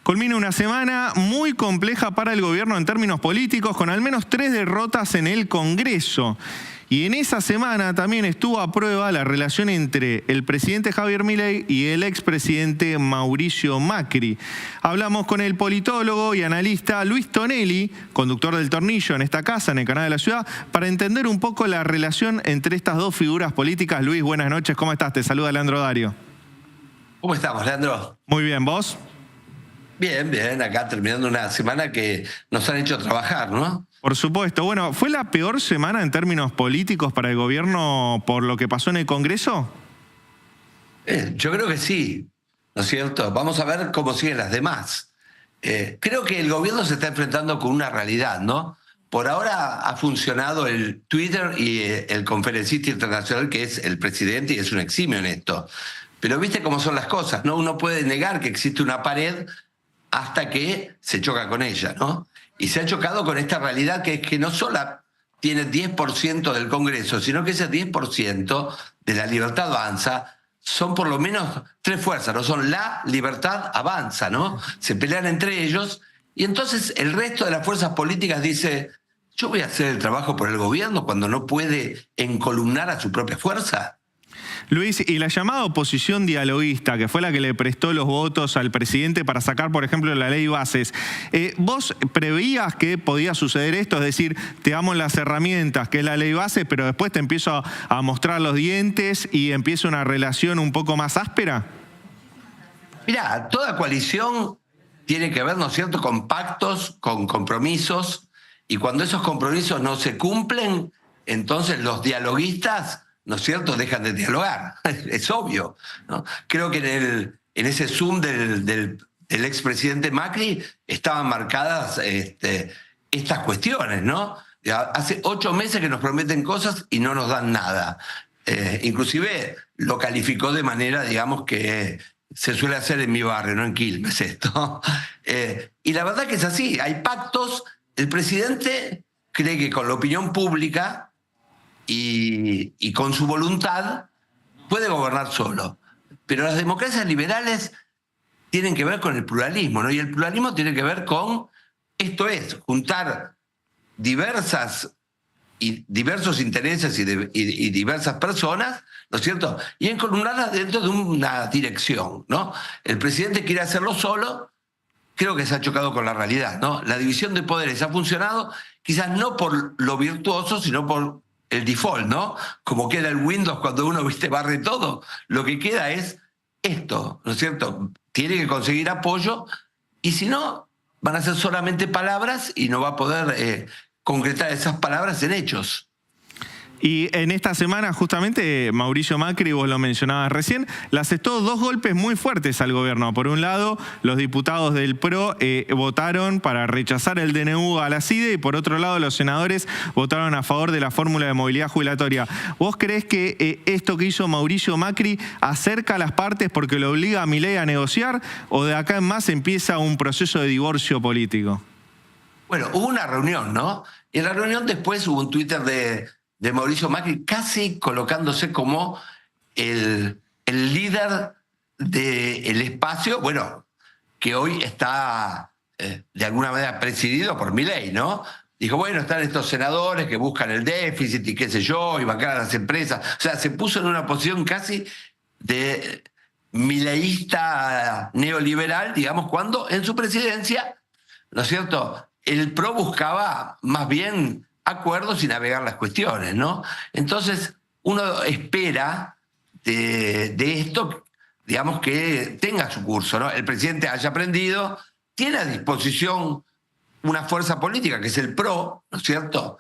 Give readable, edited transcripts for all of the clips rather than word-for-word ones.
Culmina una semana muy compleja para el gobierno en términos políticos, con al menos 3 derrotas en el Congreso. Y en esa semana también estuvo a prueba la relación entre el presidente Javier Milei y el expresidente Mauricio Macri. Hablamos con el politólogo y analista Luis Tonelli, conductor del Tornillo en esta casa, en el canal de la ciudad, para entender un poco la relación entre estas dos figuras políticas. Luis, buenas noches, ¿cómo estás? Te saluda Leandro Dario. ¿Cómo estamos, Leandro? Muy bien, ¿vos? Bien, bien, acá terminando una semana que nos han hecho trabajar, ¿no? Por supuesto. Bueno, ¿fue la peor semana en términos políticos para el gobierno por lo que pasó en el Congreso? Yo creo que sí, ¿no es cierto? Vamos a ver cómo siguen las demás. Creo que el gobierno se está enfrentando con una realidad, ¿no? Por ahora ha funcionado el Twitter y el conferencista internacional que es el presidente y es un eximio en esto. Pero viste cómo son las cosas, ¿no? Uno puede negar que existe una pared hasta que se choca con ella, ¿no? Y se ha chocado con esta realidad que es que no solo tiene 10% del Congreso, sino que ese 10% de la Libertad Avanza son por lo menos 3 fuerzas, ¿no? Son la Libertad Avanza, ¿no? Se pelean entre ellos y entonces el resto de las fuerzas políticas dice, yo voy a hacer el trabajo por el gobierno cuando no puede encolumnar a su propia fuerza. Luis, y la llamada oposición dialoguista, que fue la que le prestó los votos al presidente para sacar, por ejemplo, la ley bases, ¿vos preveías que podía suceder esto? Es decir, te damos las herramientas, que es la ley base, pero después te empiezo a mostrar los dientes y empieza una relación un poco más áspera. Mirá, toda coalición tiene que ver, ¿no es cierto?, con pactos, con compromisos, y cuando esos compromisos no se cumplen, entonces los dialoguistas, ¿no es cierto?, dejan de dialogar. Es obvio, ¿no? Creo que en ese Zoom del expresidente Macri estaban marcadas estas cuestiones, ¿no? Hace 8 meses que nos prometen cosas y no nos dan nada. Inclusive lo calificó de manera, digamos, que se suele hacer en mi barrio, no en Quilmes esto. Y la verdad que es así, hay pactos. El presidente cree que con la opinión pública y con su voluntad puede gobernar solo. Pero las democracias liberales tienen que ver con el pluralismo, ¿no? Y el pluralismo tiene que ver con, esto es, juntar diversos intereses y diversas personas, ¿no es cierto? Y encolumnarlas dentro de una dirección, ¿no? El presidente quiere hacerlo solo, creo que se ha chocado con la realidad, ¿no? La división de poderes ha funcionado, quizás no por lo virtuoso, sino por el default, ¿no? Como queda el Windows cuando uno, viste, barre todo. Lo que queda es esto, ¿no es cierto? Tiene que conseguir apoyo y si no, van a ser solamente palabras y no va a poder concretar esas palabras en hechos. Y en esta semana, justamente, Mauricio Macri, vos lo mencionabas recién, le asestó 2 golpes muy fuertes al gobierno. Por un lado, los diputados del PRO votaron para rechazar el DNU a la CIDE y por otro lado, los senadores votaron a favor de la fórmula de movilidad jubilatoria. ¿Vos creés que esto que hizo Mauricio Macri acerca a las partes porque lo obliga a Milei a negociar o de acá en más empieza un proceso de divorcio político? Bueno, hubo una reunión, ¿no? Y en la reunión después hubo un Twitter de Mauricio Macri casi colocándose como el líder del espacio, bueno, que hoy está de alguna manera presidido por Milei, ¿no? Dijo, bueno, están estos senadores que buscan el déficit y qué sé yo, y bancar a las empresas. O sea, se puso en una posición casi de mileísta neoliberal, digamos, cuando en su presidencia, ¿no es cierto?, el PRO buscaba más bien acuerdos y navegar las cuestiones, ¿no? Entonces, uno espera de esto, digamos, que tenga su curso, ¿no? El presidente haya aprendido, tiene a disposición una fuerza política, que es el PRO, ¿no es cierto?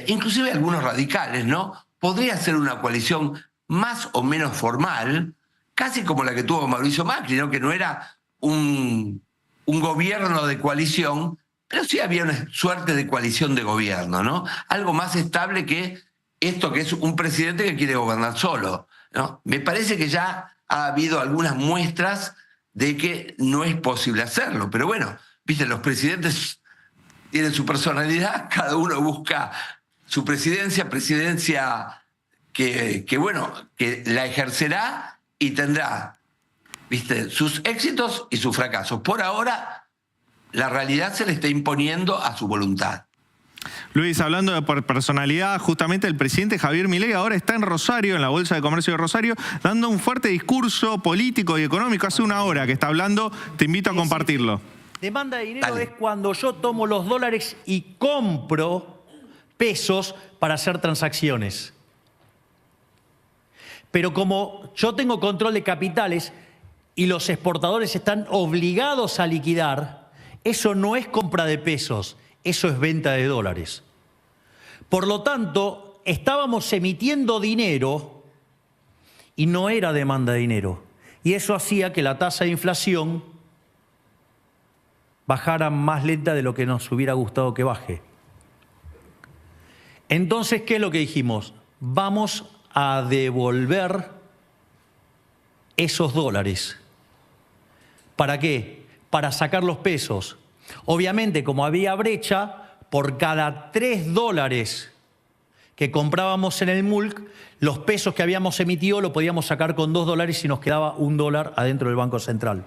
Inclusive algunos radicales, ¿no? Podría ser una coalición más o menos formal, casi como la que tuvo Mauricio Macri, ¿no? Que no era un gobierno de coalición, pero sí había una suerte de coalición de gobierno, ¿no? Algo más estable que esto que es un presidente que quiere gobernar solo, ¿no? Me parece que ya ha habido algunas muestras de que no es posible hacerlo. Pero bueno, viste, los presidentes tienen su personalidad, cada uno busca su presidencia que bueno, que la ejercerá y tendrá, viste, sus éxitos y sus fracasos. Por ahora la realidad se le está imponiendo a su voluntad. Luis, hablando de personalidad, justamente el presidente Javier Milei ahora está en Rosario, en la Bolsa de Comercio de Rosario, dando un fuerte discurso político y económico. Hace una hora que está hablando, te invito a compartirlo. Demanda de dinero Dale. es cuando yo tomo los dólares y compro pesos para hacer transacciones. Pero como yo tengo control de capitales y los exportadores están obligados a liquidar, eso no es compra de pesos, eso es venta de dólares. Por lo tanto, estábamos emitiendo dinero y no era demanda de dinero. Y eso hacía que la tasa de inflación bajara más lenta de lo que nos hubiera gustado que baje. Entonces, ¿qué es lo que dijimos? Vamos a devolver esos dólares. ¿Para qué? Para sacar los pesos. Obviamente, como había brecha, por cada 3 dólares que comprábamos en el MULC, los pesos que habíamos emitido lo podíamos sacar con 2 dólares y nos quedaba 1 dólar adentro del Banco Central.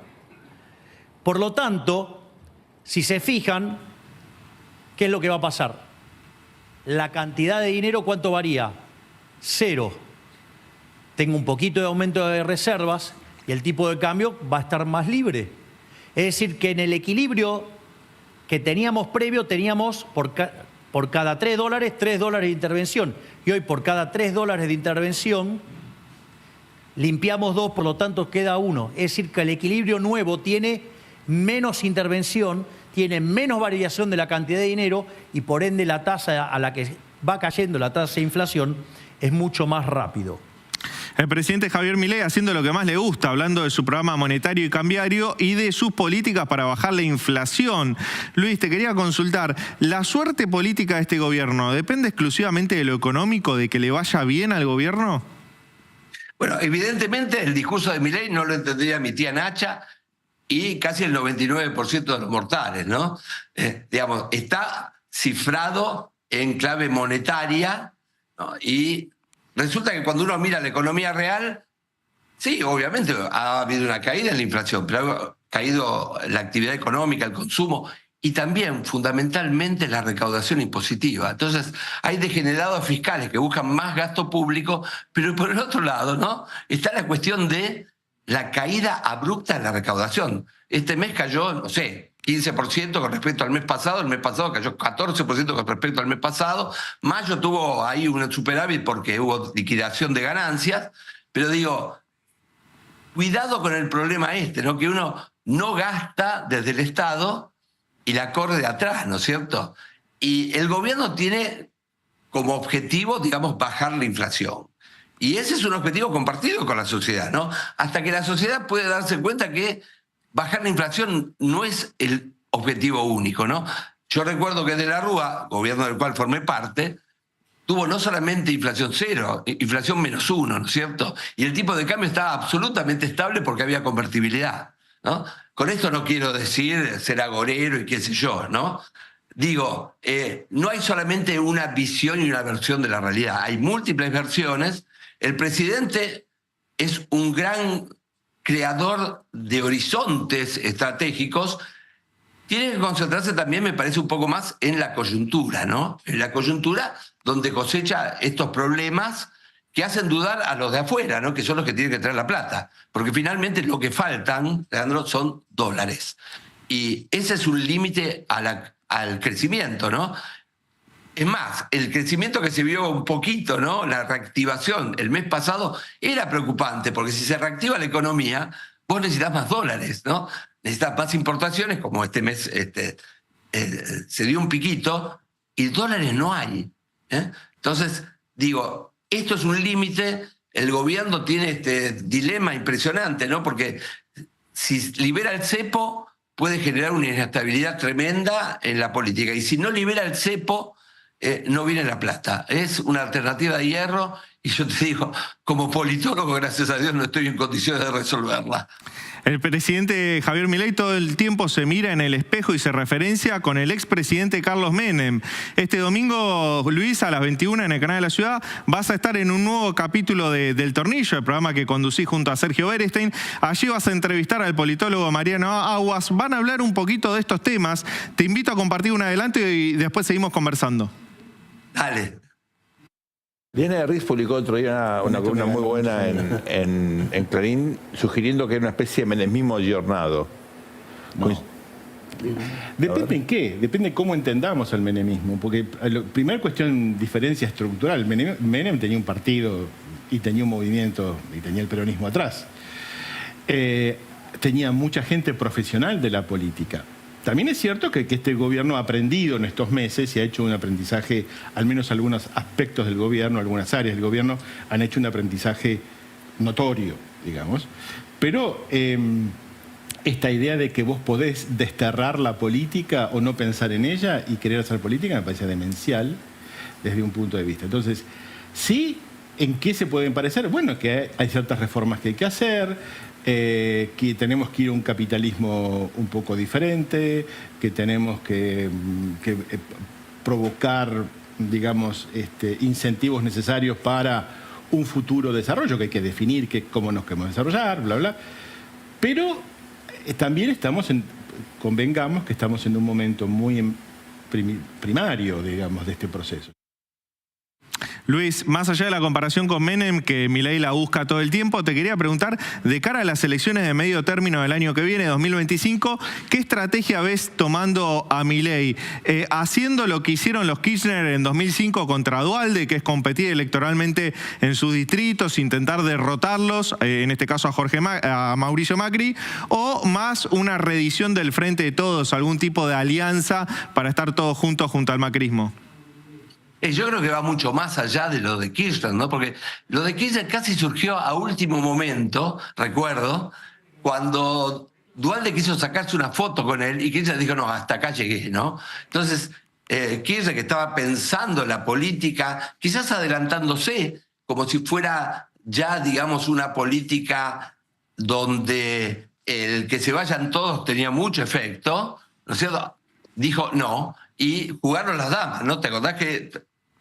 Por lo tanto, si se fijan, ¿qué es lo que va a pasar? La cantidad de dinero, ¿cuánto varía? 0. Tengo un poquito de aumento de reservas y el tipo de cambio va a estar más libre. Es decir, que en el equilibrio que teníamos previo, teníamos por cada 3 dólares de intervención. Y hoy por cada 3 dólares de intervención, limpiamos 2, por lo tanto queda 1. Es decir, que el equilibrio nuevo tiene menos intervención, tiene menos variación de la cantidad de dinero y por ende la tasa a la que va cayendo la tasa de inflación es mucho más rápido. El presidente Javier Milei haciendo lo que más le gusta, hablando de su programa monetario y cambiario y de sus políticas para bajar la inflación. Luis, te quería consultar, ¿la suerte política de este gobierno depende exclusivamente de lo económico, de que le vaya bien al gobierno? Bueno, evidentemente el discurso de Milei no lo entendía mi tía Nacha y casi el 99% de los mortales, ¿no? Digamos, está cifrado en clave monetaria, ¿no? Y resulta que cuando uno mira la economía real, sí, obviamente ha habido una caída en la inflación, pero ha caído la actividad económica, el consumo y también, fundamentalmente, la recaudación impositiva. Entonces, hay degenerados fiscales que buscan más gasto público, pero por el otro lado, ¿no? Está la cuestión de la caída abrupta de la recaudación. Este mes cayó, no sé, 15% con respecto al mes pasado. El mes pasado cayó 14% con respecto al mes pasado. Mayo tuvo ahí un superávit porque hubo liquidación de ganancias. Pero digo, cuidado con el problema ¿no? Que uno no gasta desde el Estado y la corre de atrás, ¿no es cierto? Y el gobierno tiene como objetivo, digamos, bajar la inflación. Y ese es un objetivo compartido con la sociedad, ¿no? Hasta que la sociedad puede darse cuenta que bajar la inflación no es el objetivo único, ¿no? Yo recuerdo que de la Rúa, gobierno del cual formé parte, tuvo no solamente inflación 0, inflación -1, ¿no es cierto? Y el tipo de cambio estaba absolutamente estable porque había convertibilidad, ¿no? Con esto no quiero decir ser agorero y qué sé yo, ¿no? Digo, no hay solamente una visión y una versión de la realidad, hay múltiples versiones. El presidente es un gran creador de horizontes estratégicos. Tiene que concentrarse también, me parece, un poco más en la coyuntura, ¿no? En la coyuntura donde cosecha estos problemas que hacen dudar a los de afuera, ¿no? Que son los que tienen que traer la plata. Porque finalmente lo que faltan, Leandro, son dólares. Y ese es un límite al crecimiento, ¿no? Es más, el crecimiento que se vio un poquito, ¿no? La reactivación el mes pasado era preocupante, porque si se reactiva la economía, vos necesitas más dólares, ¿no? Necesitas más importaciones, como este mes se dio un piquito, y dólares no hay. Entonces, digo, esto es un límite, el gobierno tiene este dilema impresionante, ¿no? Porque si libera el cepo, puede generar una inestabilidad tremenda en la política, y si no libera el cepo, no viene la plata. Es una alternativa de hierro y yo te digo, como politólogo, gracias a Dios, no estoy en condiciones de resolverla. El presidente Javier Milei todo el tiempo se mira en el espejo y se referencia con el expresidente Carlos Menem. Este domingo, Luis, a las 21 en el Canal de la Ciudad, vas a estar en un nuevo capítulo del Tornillo, el programa que conducís junto a Sergio Berestein. Allí vas a entrevistar al politólogo Mariano Aguas. Van a hablar un poquito de estos temas. Te invito a compartir un adelanto y después seguimos conversando. Dale. Diana Riz publicó otro día una columna muy buena en Clarín, sugiriendo que era una especie de menemismo ayornado. No. Depende en qué, depende cómo entendamos el menemismo, porque primera cuestión, diferencia estructural. Menem tenía un partido y tenía un movimiento y tenía el peronismo atrás. Tenía mucha gente profesional de la política. También es cierto que este gobierno ha aprendido en estos meses y ha hecho un aprendizaje, al menos algunos aspectos del gobierno, algunas áreas del gobierno han hecho un aprendizaje notorio, digamos. Pero esta idea de que vos podés desterrar la política o no pensar en ella y querer hacer política me parece demencial desde un punto de vista. Entonces, sí, ¿en qué se pueden parecer? Bueno, que hay ciertas reformas que hay que hacer, que tenemos que ir a un capitalismo un poco diferente, que tenemos que provocar, digamos, incentivos necesarios para un futuro desarrollo, que hay que definir cómo nos queremos desarrollar, bla, bla. Pero también convengamos que estamos en un momento muy primario, digamos, de este proceso. Luis, más allá de la comparación con Menem, que Milei la busca todo el tiempo, te quería preguntar, de cara a las elecciones de medio término del año que viene, 2025, ¿qué estrategia ves tomando a Milei? Haciendo lo que hicieron los Kirchner en 2005 contra Duhalde, que es competir electoralmente en sus distritos, intentar derrotarlos, en este caso a Mauricio Macri, o más una reedición del Frente de Todos, algún tipo de alianza para estar todos juntos junto al macrismo. Yo creo que va mucho más allá de lo de Kirchner, ¿no? Porque lo de Kirchner casi surgió a último momento, recuerdo, cuando Duhalde quiso sacarse una foto con él y Kirchner dijo, no, hasta acá llegué, ¿no? Entonces, Kirchner, que estaba pensando la política, quizás adelantándose, como si fuera ya, digamos, una política donde el que se vayan todos tenía mucho efecto, ¿no es cierto? Dijo no, y jugaron las damas, ¿no? ¿Te acordás que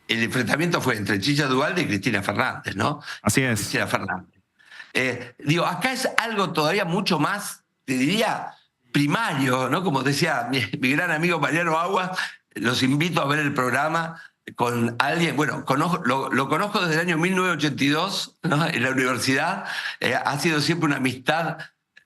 el enfrentamiento fue entre Chicha Duhalde y Cristina Fernández, ¿no? Así es. Cristina Fernández. Acá es algo todavía mucho más, te diría, primario, ¿no? Como decía mi gran amigo Mariano Aguas, los invito a ver el programa con alguien, bueno, lo conozco desde el año 1982, ¿no? En la universidad. Ha sido siempre una amistad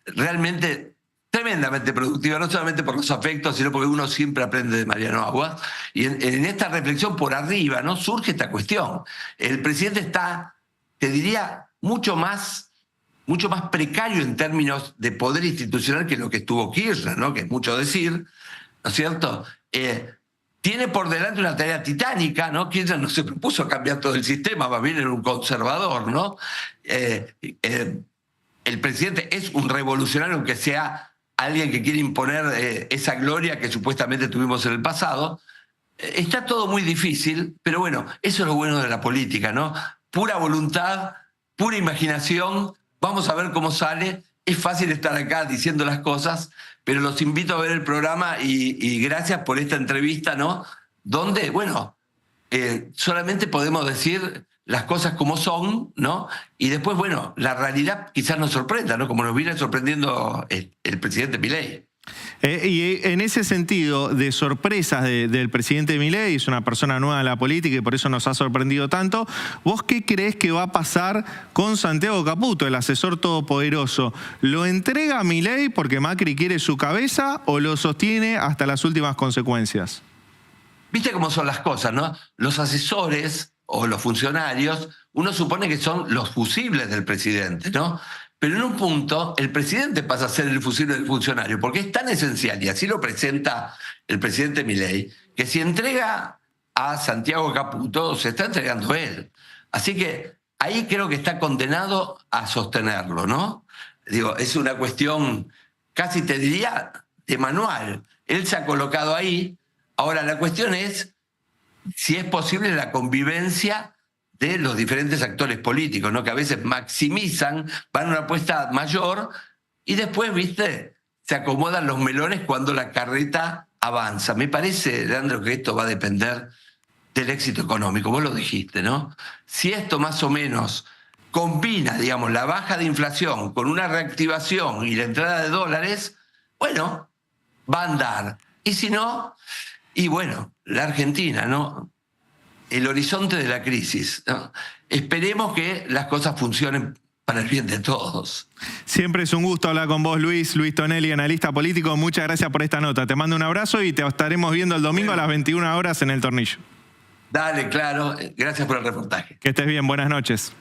realmente tremendamente productiva, no solamente por los afectos, sino porque uno siempre aprende de Mariano Aguas. Y en esta reflexión por arriba, ¿no? Surge esta cuestión. El presidente está, te diría, mucho más precario en términos de poder institucional que lo que estuvo Kirchner, ¿no? Que es mucho decir, ¿no es cierto? Tiene por delante una tarea titánica, ¿no? Kirchner no se propuso cambiar todo el sistema, más bien era un conservador, ¿no? El presidente es un revolucionario, aunque sea alguien que quiere imponer esa gloria que supuestamente tuvimos en el pasado. Está todo muy difícil, pero bueno, eso es lo bueno de la política, ¿no? Pura voluntad, pura imaginación, vamos a ver cómo sale. Es fácil estar acá diciendo las cosas, pero los invito a ver el programa y gracias por esta entrevista, ¿no? Donde, bueno, solamente podemos decir las cosas como son, ¿no? Y después, bueno, la realidad quizás nos sorprenda, ¿no? Como nos viene sorprendiendo el presidente Milei. Y en ese sentido, de sorpresas del presidente Milei, es una persona nueva en la política y por eso nos ha sorprendido tanto, ¿vos qué creés que va a pasar con Santiago Caputo, el asesor todopoderoso? ¿Lo entrega a Milei porque Macri quiere su cabeza o lo sostiene hasta las últimas consecuencias? Viste cómo son las cosas, ¿no? Los asesores o los funcionarios, uno supone que son los fusibles del presidente, ¿no? Pero en un punto el presidente pasa a ser el fusible del funcionario, porque es tan esencial, y así lo presenta el presidente Milei, que si entrega a Santiago Caputo, se está entregando él. Así que ahí creo que está condenado a sostenerlo, ¿no? Digo, es una cuestión, casi te diría, de manual. Él se ha colocado ahí. Ahora la cuestión es si es posible la convivencia de los diferentes actores políticos, ¿no? Que a veces maximizan, van a una apuesta mayor y después, ¿viste?, se acomodan los melones cuando la carreta avanza. Me parece, Leandro, que esto va a depender del éxito económico. Vos lo dijiste, ¿no? Si esto más o menos combina, digamos, la baja de inflación con una reactivación y la entrada de dólares, bueno, va a andar. Y si no, y bueno, la Argentina, ¿no? El horizonte de la crisis, ¿no? Esperemos que las cosas funcionen para el bien de todos. Siempre es un gusto hablar con vos, Luis Tonelli, analista político. Muchas gracias por esta nota. Te mando un abrazo y te estaremos viendo el domingo a las 21 horas en El Tornillo. Dale, claro. Gracias por el reportaje. Que estés bien. Buenas noches.